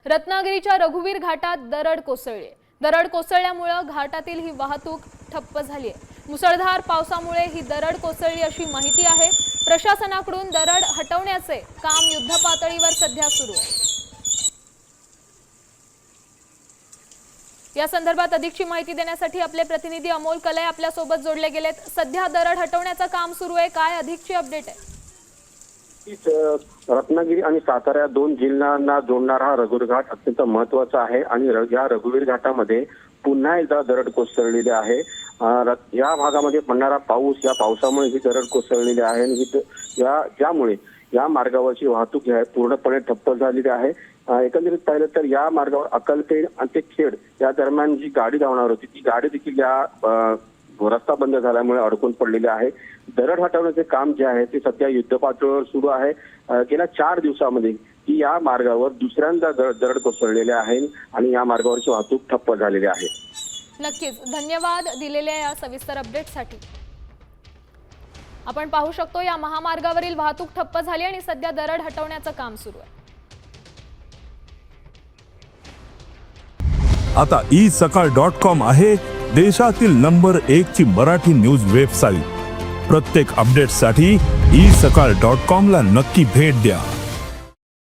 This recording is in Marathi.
रत्नागिरीच्या रघुवीर घाटात दरड कोसळली। दरड कोसळल्यामुळे घाटातील ही वाहतूक ठप्प झाली आहे। मुसळधार पावसामुळे ही दरड कोसळली अशी माहिती आहे। प्रशासनाकडून दरड हटवण्याचे काम युद्धपातळीवर सध्या सुरू आहे। या संदर्भात अधिकची माहिती देण्यासाठी आपले प्रतिनिधी अमोल कलय आपल्या सोबत जोडले गेलेत। सध्या दरड हटवण्याचं काम सुरू आहे, काय अधिकची अपडेट आहे? रत्नागिरी आणि सातारा दोन जिल्ह्यांना जोडणारा हा रघुवीर घाट अत्यंत महत्त्वाचा आहे आणि या रघुवीर घाटामध्ये पुन्हा एकदा दरड कोसळलेली आहे। या भागामध्ये पडणारा पाऊस, या पावसामुळे ही दरड कोसळलेली आहे आणि ज्यामुळे या मार्गावरची वाहतूक आहे पूर्णपणे ठप्प झालेली आहे। एकंदरीत पाहिलं तर या मार्गावर अक्कलपेठ आणि ते खेड या दरम्यान जी गाडी धावणार होती ती गाडी देखील या रस्ता बंद झाल्यामुळे अडकून पडलेले आहे। दरड हटवण्याचे काम जे आहे ते सध्या युद्धपातळीवर सुरू आहे। गेल्या 4 दिवसामध्ये की या मार्गावर दुसऱ्यांदा दरड कोसळलेले आहे आणि या मार्गावरची वाहतूक ठप्प झालेली आहे। नक्कीच धन्यवाद दिलेल्या या सविस्तर अपडेटसाठी। आपण पाहू शकतो या महामार्गावरील वाहतूक ठप्प झाली आणि सध्या दरड हटवण्याचं काम सुरू आहे। आता isakal.com आहे देशातील नंबर 1 ची मराठी न्यूज वेबसाईट। प्रत्येक अपडेटसाठी isakal.com ला नक्की भेट द्या।